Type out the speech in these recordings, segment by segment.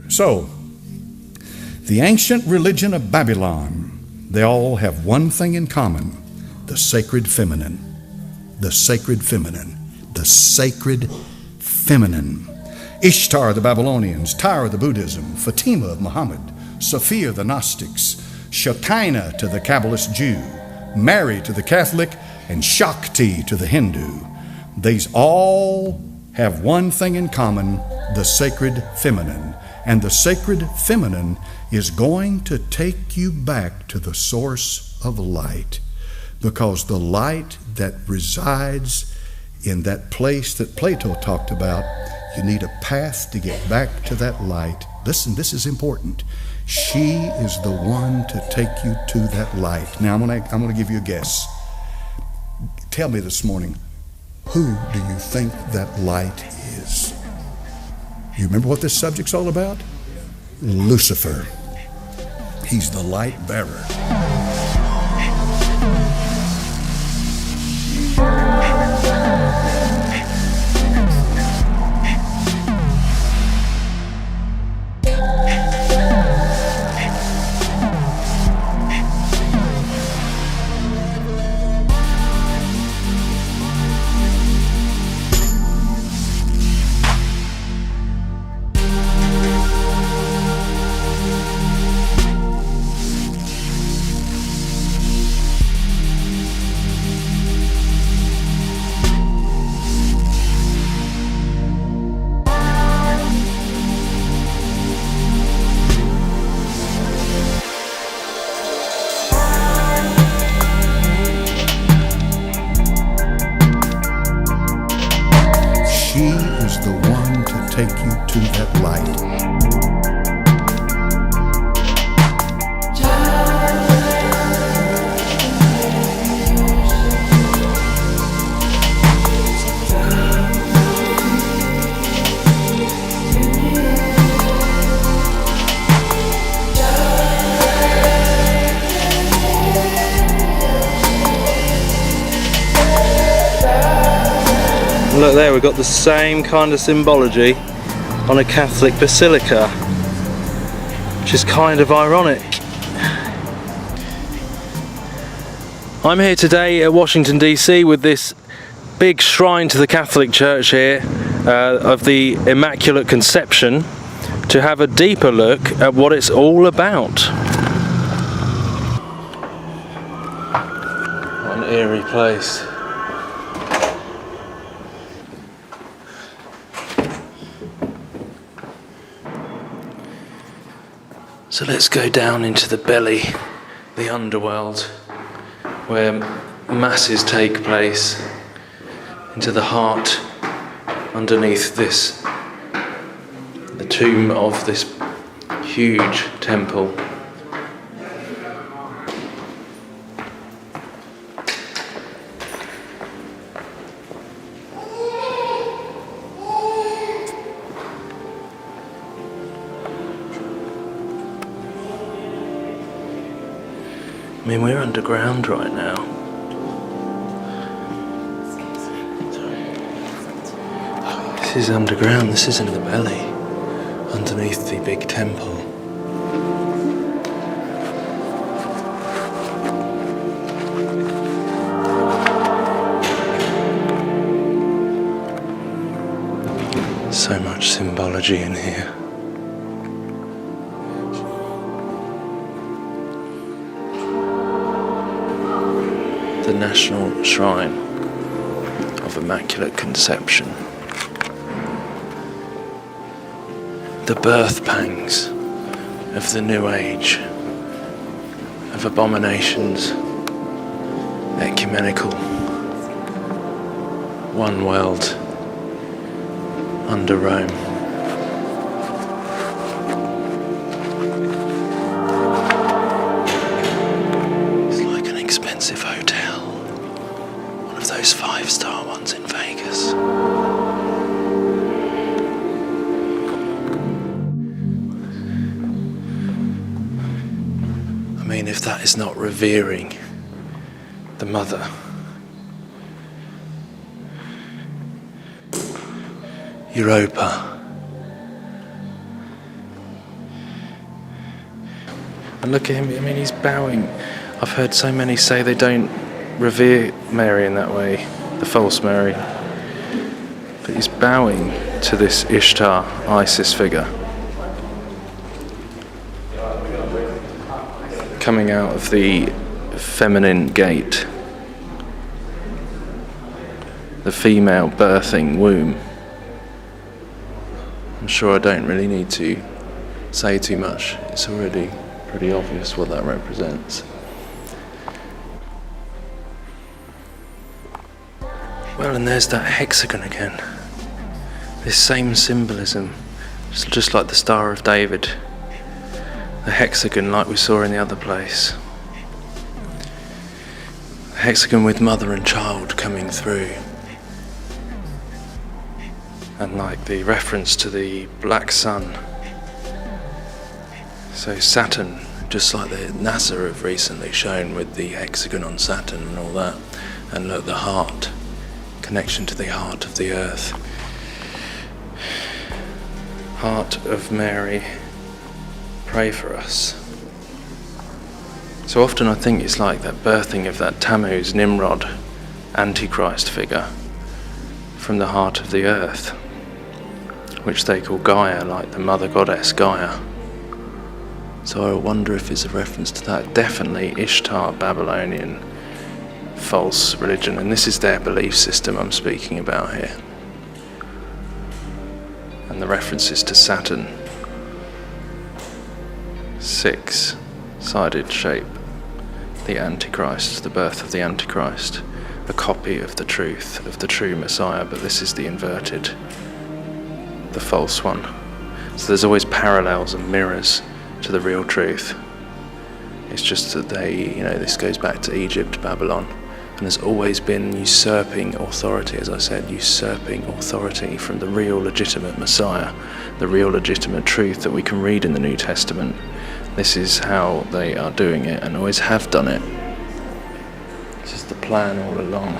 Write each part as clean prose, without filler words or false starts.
So, the ancient religion of Babylon, they all have one thing in common: the sacred feminine. The sacred feminine. The sacred feminine. Ishtar the Babylonians, Tyre the Buddhism, Fatima of Muhammad, Sophia the Gnostics, Shekinah to the Kabbalist Jew, Mary to the Catholic, and Shakti to the Hindu. These all have one thing in common: the sacred feminine. And the sacred feminine is going to take you back to the source of light, because the light that resides in that place that Plato talked about, you need a path to get back to that light. Listen, this is important. She is the one to take you to that light. Now, I'm going to give you a guess. Tell me this morning, who do you think that light is? You remember what this subject's all about? Lucifer. He's the light bearer. She is the one to take you to that light. Look there, we've got the same kind of symbology on a Catholic basilica, which is kind of ironic. I'm here today at Washington DC with this big shrine to the Catholic Church here of the Immaculate Conception, to have a deeper look at what it's all about. What an eerie place. So let's go down into the belly, the underworld, where masses take place, into the heart, underneath this, the tomb of this huge temple. I mean, we're underground right now. This is underground, this is in the belly, underneath the big temple. So much symbology in here. The National Shrine of Immaculate Conception. The birth pangs of the New Age, of abominations, ecumenical, one world under Rome. It's like an expensive hotel. One of those 5-star ones in Vegas. I mean, if that is not revering the Mother. Europa. And look at him, I mean, he's bowing. I've heard so many say they don't revere Mary in that way, the false Mary. But he's bowing to this Ishtar, Isis figure. Coming out of the feminine gate. The female birthing womb. I'm sure I don't really need to say too much. It's already pretty obvious what that represents. Well, and there's that hexagon again. This same symbolism, just like the Star of David. The hexagon like we saw in the other place. The hexagon with mother and child coming through. And like the reference to the black sun. So Saturn, just like the NASA have recently shown with the hexagon on Saturn and all that. And look, the heart, connection to the heart of the earth. Heart of Mary, pray for us. So often I think it's like that birthing of that Tammuz, Nimrod, Antichrist figure from the heart of the earth, which they call Gaia, like the mother goddess Gaia. So I wonder if it's a reference to that. Definitely Ishtar, Babylonian, false religion, and this is their belief system I'm speaking about here. And the references to Saturn. 6-sided shape. The Antichrist, the birth of the Antichrist. A copy of the truth, of the true Messiah, but this is the inverted, the false one. So there's always parallels and mirrors to the real truth. It's just that this goes back to Egypt, Babylon, and there's always been usurping authority, as I said, usurping authority from the real legitimate Messiah, the real legitimate truth that we can read in the New Testament. This is how they are doing it and always have done it. This is the plan all along.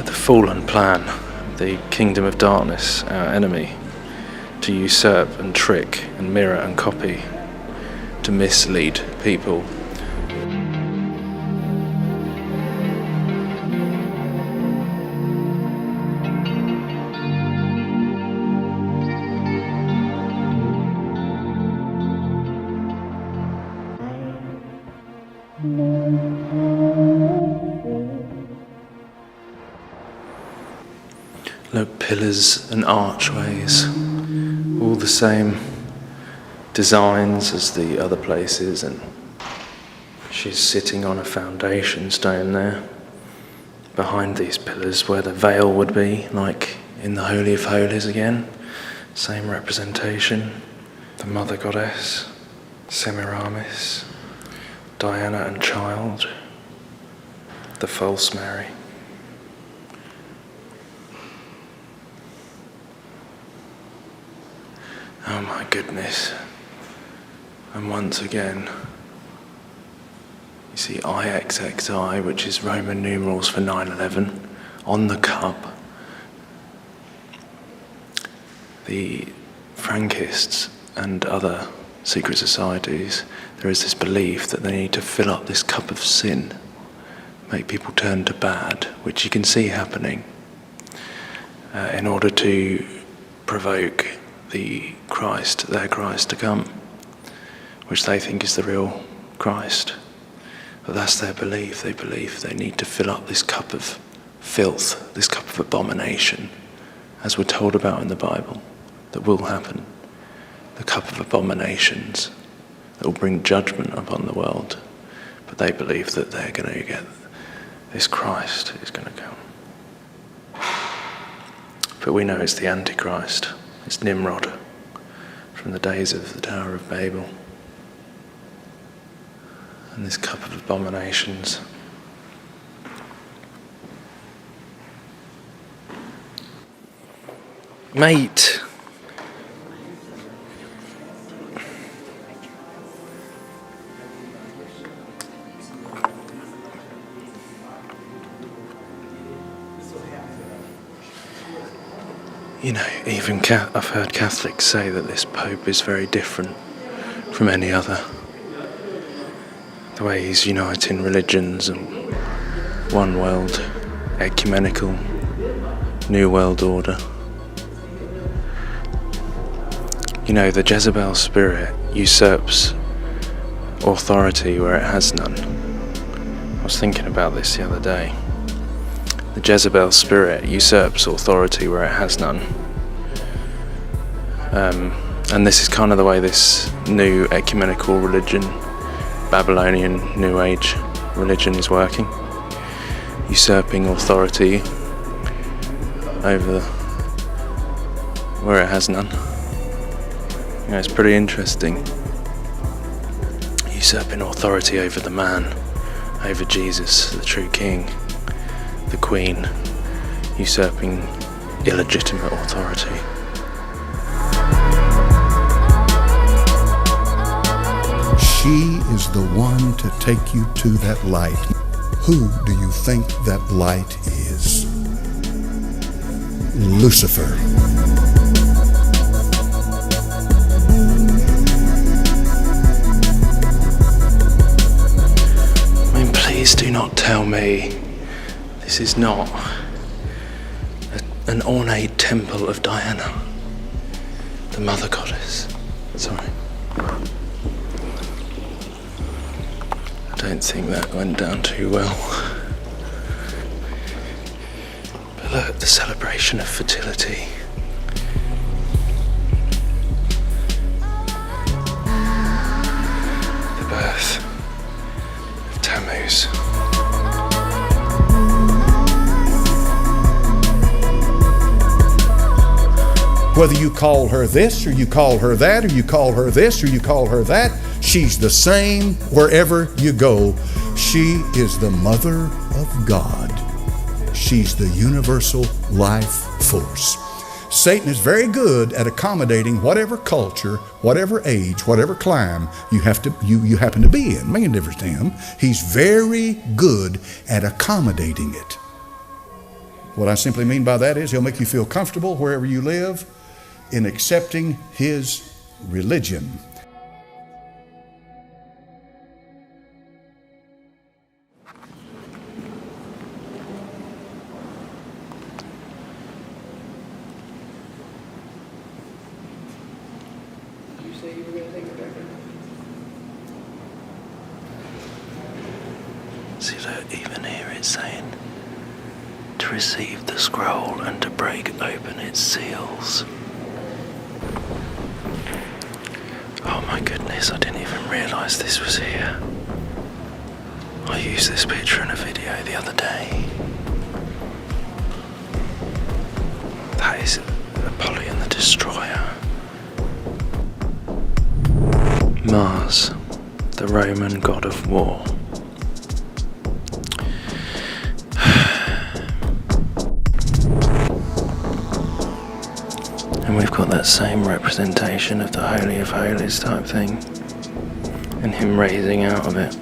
The fallen plan, the kingdom of darkness, our enemy, to usurp and trick and mirror and copy, to mislead people. Look, pillars and archways, all the same designs as the other places, and she's sitting on a foundation stone there, behind these pillars where the veil would be, like in the Holy of Holies again, same representation, the Mother Goddess, Semiramis, Diana and Child, the false Mary. Oh my goodness. And once again, you see IXXI, which is Roman numerals for 9/11, on the cup. The Frankists and other secret societies, there is this belief that they need to fill up this cup of sin, make people turn to bad, which you can see happening, in order to provoke their Christ to come, which they think is the real Christ. But that's their belief. They believe they need to fill up this cup of filth, this cup of abomination, as we're told about in the Bible, that will happen. The cup of abominations that will bring judgment upon the world. But they believe that they're going to get this Christ is going to come. But we know it's the Antichrist. It's Nimrod from the days of the Tower of Babel. And this cup of abominations. Mate. Even I've heard Catholics say that this Pope is very different from any other. The way he's uniting religions and one world, ecumenical, new world order. You know, the Jezebel spirit usurps authority where it has none. I was thinking about this the other day. The Jezebel spirit usurps authority where it has none. And this is kind of the way this new ecumenical religion, Babylonian New Age religion is working. Usurping authority over where it has none. You know, it's pretty interesting. Usurping authority over the man, over Jesus, the true king, the queen, usurping illegitimate authority. She is the one to take you to that light. Who do you think that light is? Lucifer. I mean, please do not tell me this is not an ornate temple of Diana, the mother goddess. Sorry. I don't think that went down too well. But look, the celebration of fertility. The birth of Tammuz. Whether you call her this, or you call her that, or you call her this, or you call her that, she's the same wherever you go. She is the Mother of God. She's the universal life force. Satan is very good at accommodating whatever culture, whatever age, whatever clime you happen to be in. Making a difference to him. He's very good at accommodating it. What I simply mean by that is he'll make you feel comfortable wherever you live in accepting his religion. Did you say you were going to take a record? See, look, even here it's saying to receive the scroll and to break open its seals. Oh my goodness, I didn't even realise this was here. I used this picture in a video the other day. That is Apollyon the Destroyer. Mars, the Roman god of war. And we've got that same representation of the Holy of Holies type thing, and him raising out of it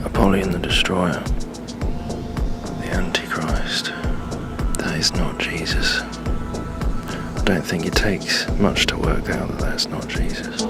Apollyon the Destroyer, the Antichrist. That is not Jesus. I don't think it takes much to work out that that's not Jesus.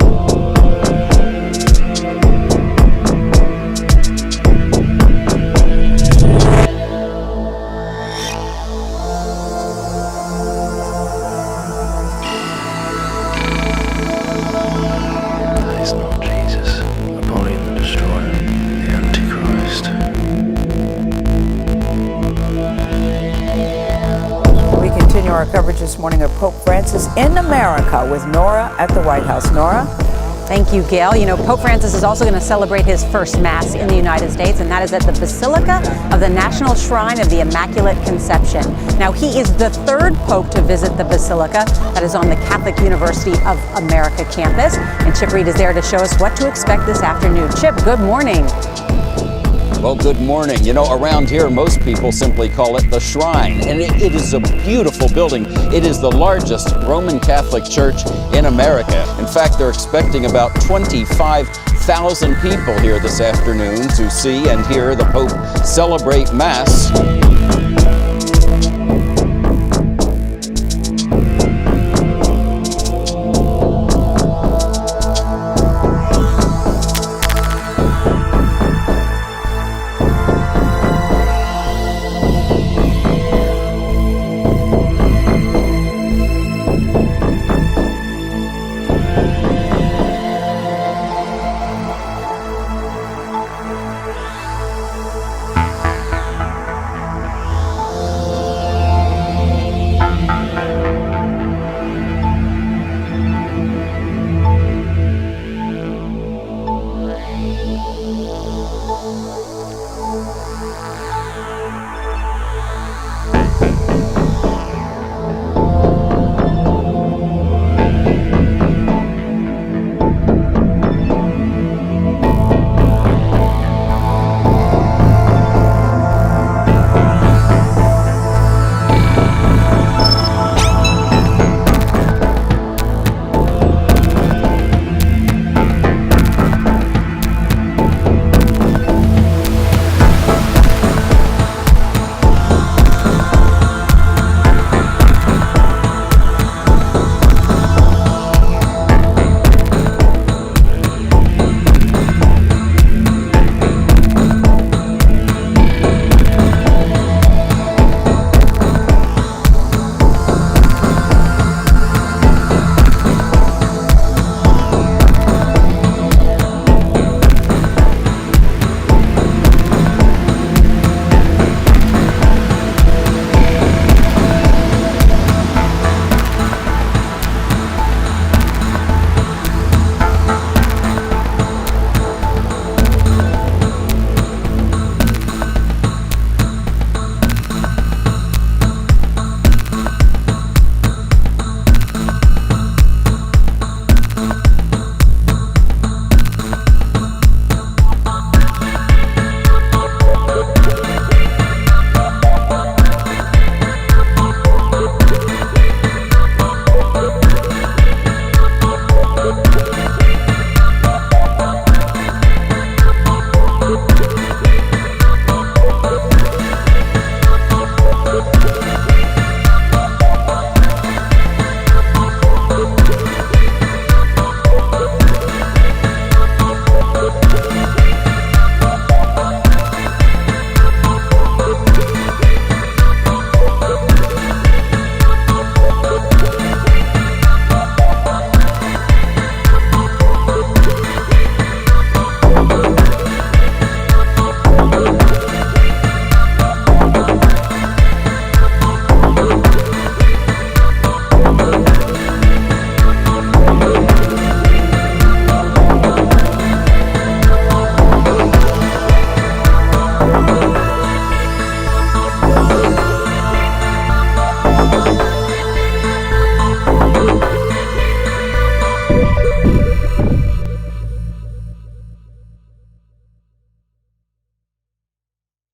Our coverage this morning of Pope Francis in America with Nora at the White House. Nora? Thank you, Gail. You know, Pope Francis is also going to celebrate his first Mass in the United States, and that is at the Basilica of the National Shrine of the Immaculate Conception. Now, he is the third Pope to visit the Basilica that is on the Catholic University of America campus. And Chip Reed is there to show us what to expect this afternoon. Chip, good morning. Well, good morning. You know, around here, most people simply call it the Shrine, and it is a beautiful building. It is the largest Roman Catholic church in America. In fact, they're expecting about 25,000 people here this afternoon to see and hear the Pope celebrate Mass. Nora.